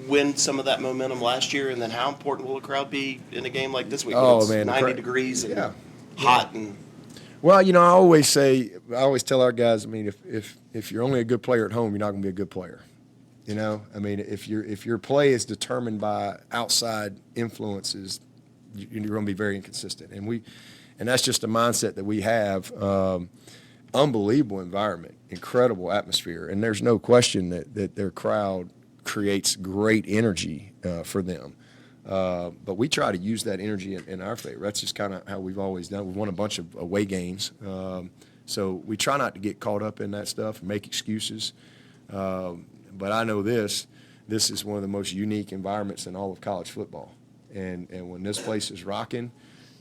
win some of that momentum last year? And then how important will a crowd be in a game like this week? Oh, when it's man, 90 degrees and yeah. hot and. Well, you know, I always tell our guys, I mean, if you're only a good player at home, you're not going to be a good player. You know, I mean, if your play is determined by outside influences, you're going to be very inconsistent. And that's just a mindset that we have. Unbelievable environment, incredible atmosphere, and there's no question that their crowd creates great energy for them. But we try to use that energy in our favor. That's just kind of how we've always done. We've won a bunch of away games. So we try not to get caught up in that stuff and make excuses. But I know this is one of the most unique environments in all of college football. And when this place is rocking,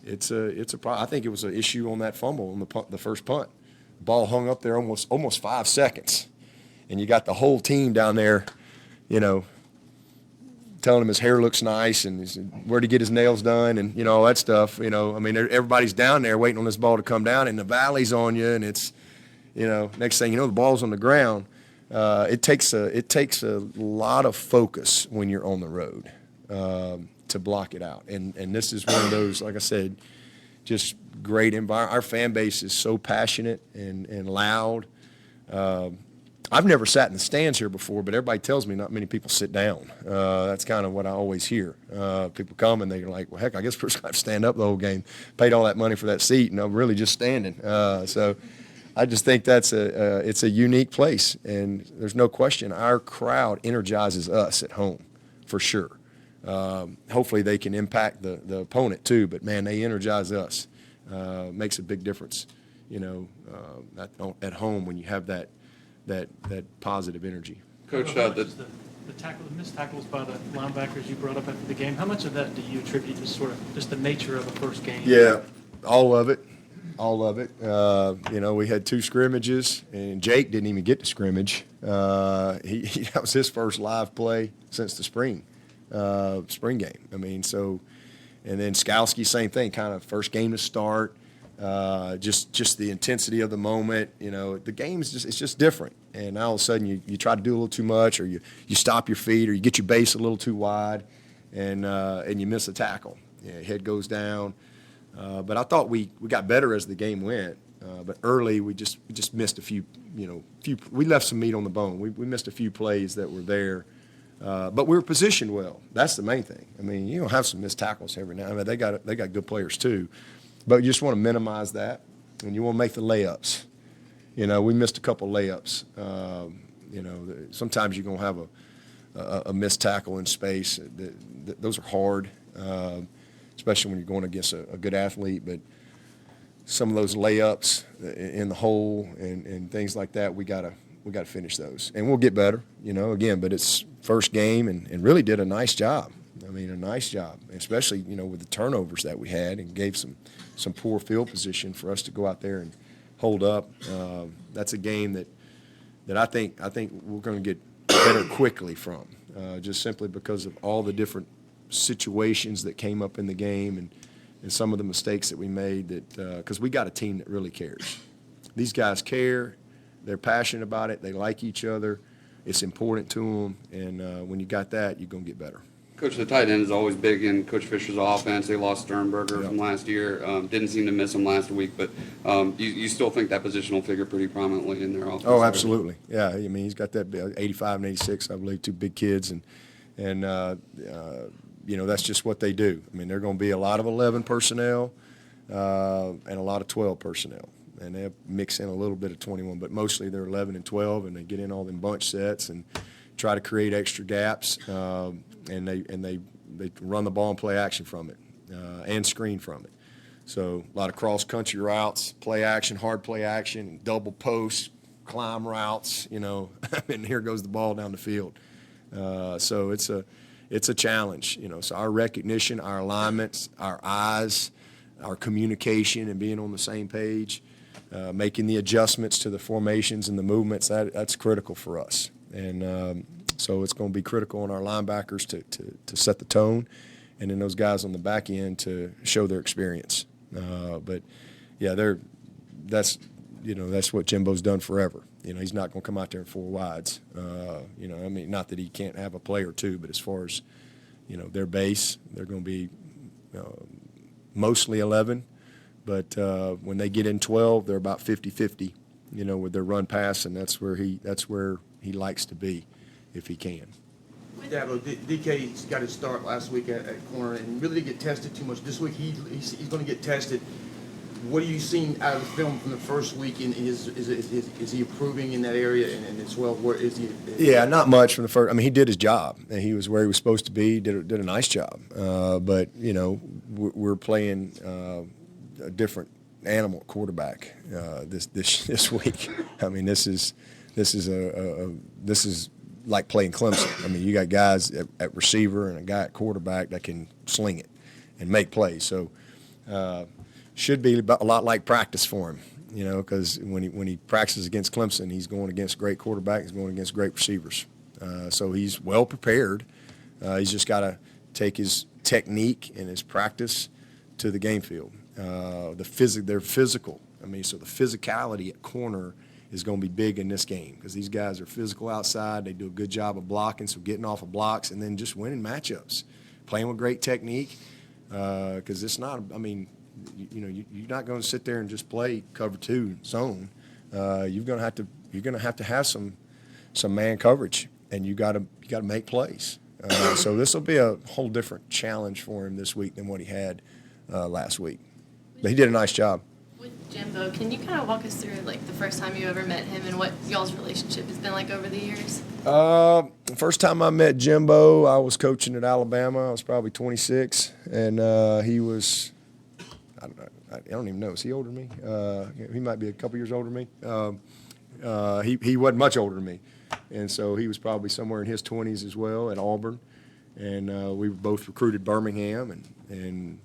it's a problem. I think it was an issue on that fumble on the first punt. Ball hung up there almost 5 seconds. And you got the whole team down there, you know, telling him his hair looks nice and where'd he get his nails done and, you know, all that stuff. You know, I mean, everybody's down there waiting on this ball to come down and the valley's on you and it's, you know, next thing you know, the ball's on the ground. It takes a lot of focus when you're on the road to block it out. And this is one of those, like I said, just great environment. Our fan base is so passionate and loud. I've never sat in the stands here before, but everybody tells me not many people sit down. That's kind of what I always hear. People come and they're like, well, heck, I guess we're just going to have to stand up the whole game. Paid all that money for that seat, and I'm really just standing. So I just think it's a unique place, and there's no question our crowd energizes us at home for sure. Hopefully they can impact the opponent too, but, man, they energize us. Makes a big difference, you know, at home when you have that positive energy. Coach, the missed tackles by the linebackers you brought up after the game, how much of that do you attribute to sort of just the nature of the first game? Yeah, all of it. You know, we had 2 scrimmages, and Jake didn't even get to scrimmage. That was his first live play since the spring game. I mean, so, and then Skowski, same thing, kind of first game to start. Just the intensity of the moment, you know, the game's it's just different. And all of a sudden you try to do a little too much, or you stop your feet, or you get your base a little too wide, and you miss a tackle. Yeah, head goes down. But I thought we got better as the game went. But early we just missed a few, we left some meat on the bone. We missed a few plays that were there. But we were positioned well. That's the main thing. I mean, you don't have some missed tackles every now and then. They got good players too. But you just want to minimize that, and you want to make the layups. You know, we missed a couple layups. You know, sometimes you're going to have a missed tackle in space. Those are hard, especially when you're going against a good athlete. But some of those layups in the hole and things like that, we got to finish those, and we'll get better. You know, again, but it's first game, and really did a nice job. I mean, a nice job, especially, you know, with the turnovers that we had, and gave some poor field position for us to go out there and hold up. That's a game that I think we're going to get better quickly from, just simply because of all the different situations that came up in the game and some of the mistakes that we made. That because we got a team that really cares. These guys care. They're passionate about it. They like each other. It's important to them, and when you got that, you're going to get better. Coach, the tight end is always big in Coach Fisher's offense. They lost Sternberger from last year. Didn't seem to miss him last week, but you still think that position will figure pretty prominently in their offense? Oh, absolutely. Yeah, I mean, he's got that 85 and 86, I believe, 2 big kids, and you know, that's just what they do. I mean, they're going to be a lot of 11 personnel and a lot of 12 personnel. And they mix in a little bit of 21, but mostly they're 11 and 12, and they get in all them bunch sets and try to create extra gaps. And they run the ball and play action from it, and screen from it. So a lot of cross-country routes, play action, hard play action, double posts, climb routes, you know, and here goes the ball down the field. So it's a challenge, you know. So our recognition, our alignments, our eyes, our communication, and being on the same page, making the adjustments to the formations and the movements, that's critical for us. And so it's going to be critical on our linebackers to set the tone, and then those guys on the back end to show their experience. But yeah, that's what Jimbo's done forever. He's not going to come out there in four wides. I mean, not that he can't have a play or two, but as far as, their base, they're going to be mostly 11. But when they get in 12, they're about 50-50, with their run pass, and that's where he likes to be if he can. Dabo, DK's got his start last week at corner and really didn't get tested too much. This week he's going to get tested. What are you seeing out of the film from the first week? Is he improving in that area? And as well, where is he? Yeah, not much from the first. I mean, he did his job, and he was where he was supposed to be. Did a nice job. But we're playing a different animal quarterback this week. I mean, this is like playing Clemson. I mean, you got guys at receiver and a guy at quarterback that can sling it and make plays. So should be a lot like practice for him, because when he practices against Clemson, he's going against great quarterback, he's going against great receivers. So he's well prepared. He's just got to take his technique and his practice to the game field. They're physical. I mean, so the physicality at corner is going to be big in this game because these guys are physical outside. They do a good job of blocking, so getting off of blocks and then just winning matchups, playing with great technique. Because it's not. I mean, you're not going to sit there and just play cover two zone. You're going to have to have some man coverage, and you got to make plays. So this will be a whole different challenge for him this week than what he had last week. But he did a nice job. With Jimbo, can you kind of walk us through like the first time you ever met him and what y'all's relationship has been like over the years? The first time I met Jimbo, I was coaching at Alabama. I was probably 26, and he was, I don't even know. Is he older than me? He might be a couple years older than me. He wasn't much older than me, and so he was probably somewhere in his 20s as well at Auburn, and we both recruited Birmingham, and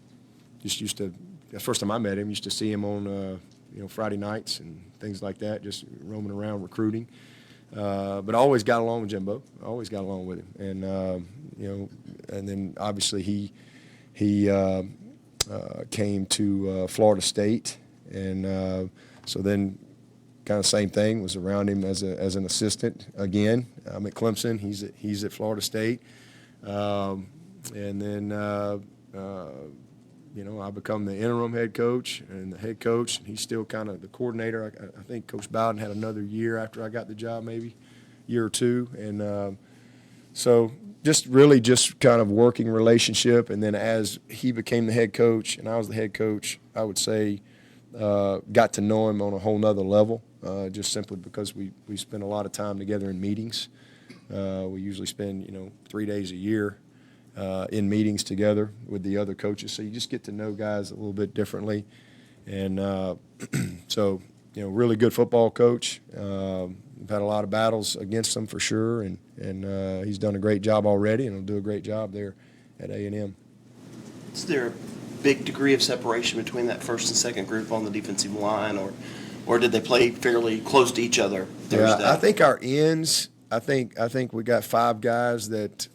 just used to. The first time I met him, used to see him on Friday nights and things like that, just roaming around recruiting. But I always got along with Jimbo. I always got along with him, and and then obviously he came to Florida State, and so then kind of same thing, was around him as an assistant again. I'm at Clemson. He's at Florida State, and then. I become the interim head coach and the head coach, and he's still kind of the coordinator. I think Coach Bowden had another year after I got the job, maybe a year or two. And so just kind of working relationship. And then as he became the head coach and I was the head coach, I would say got to know him on a whole nother level, just simply because we spend a lot of time together in meetings. We usually spend, 3 days a year. In meetings together with the other coaches, so you just get to know guys a little bit differently, and so really good football coach. We've had a lot of battles against him for sure, and he's done a great job already, and he'll do a great job there at A&M. Is there a big degree of separation between that first and second group on the defensive line, or did they play fairly close to each other Thursday? Yeah, I think our ends. I think we got 5 guys that.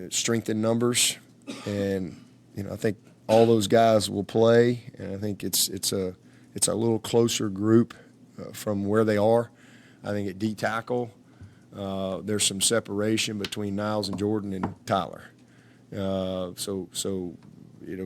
Strength in numbers, and I think all those guys will play, and I think it's a little closer group from where they are. I think at D tackle, there's some separation between Niles and Jordan and Tyler. So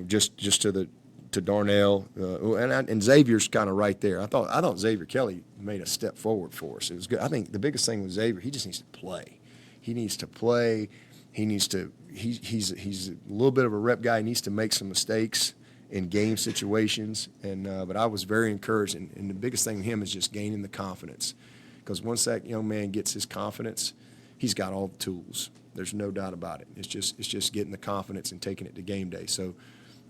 just to Darnell, and Xavier's kind of right there. I thought Xavier Kelly made a step forward for us. It was good. I think the biggest thing with Xavier, he just needs to play. He needs to play. He needs to. He's a little bit of a rep guy. He needs to make some mistakes in game situations. But I was very encouraged. And the biggest thing with him is just gaining the confidence, because once that young man gets his confidence, he's got all the tools. There's no doubt about it. It's just getting the confidence and taking it to game day. So,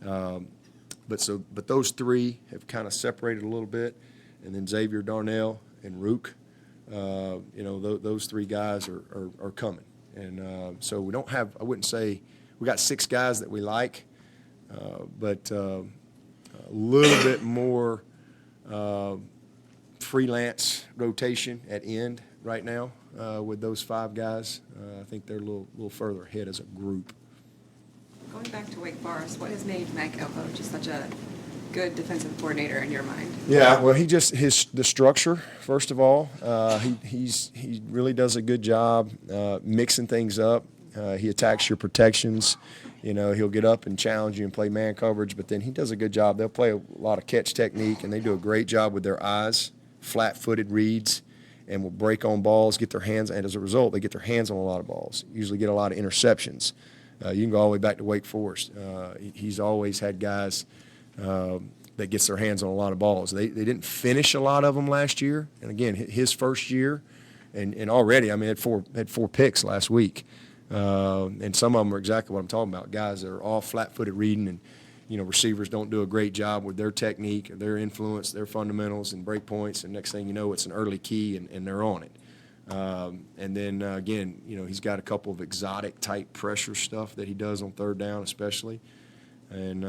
but those 3 have kind of separated a little bit, and then Xavier, Darnell, and Rook. Those 3 guys are coming. And so we don't have, I wouldn't say, we got 6 guys that we like, but a little bit more freelance rotation at end right now with those 5 guys. I think they're a little further ahead as a group. Going back to Wake Forest, what has made Mac Elko just such a good defensive coordinator in your mind? Yeah, well, the structure. First of all, he really does a good job mixing things up. He attacks your protections. You know, he'll get up and challenge you and play man coverage, but then he does a good job. They'll play a lot of catch technique, and they do a great job with their eyes, flat-footed reads, and will break on balls, get their hands, and as a result, they get their hands on a lot of balls. Usually get a lot of interceptions. You can go all the way back to Wake Forest. He's always had guys that gets their hands on a lot of balls. They didn't finish a lot of them last year, and again, his first year, and already, I mean, had four picks last week. And some of them are exactly what I'm talking about. Guys that are all flat-footed reading, and receivers don't do a great job with their technique, their influence, their fundamentals, and break points. And next thing you know, it's an early key, and they're on it. And then again, he's got a couple of exotic type pressure stuff that he does on third down, especially. And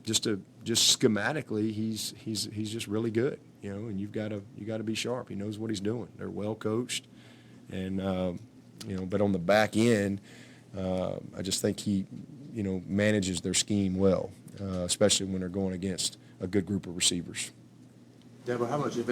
just schematically, he's just really good. And you got to be sharp. He knows what he's doing. They're well coached, and but on the back end, I just think he, manages their scheme well, especially when they're going against a good group of receivers. Dabo, how much, if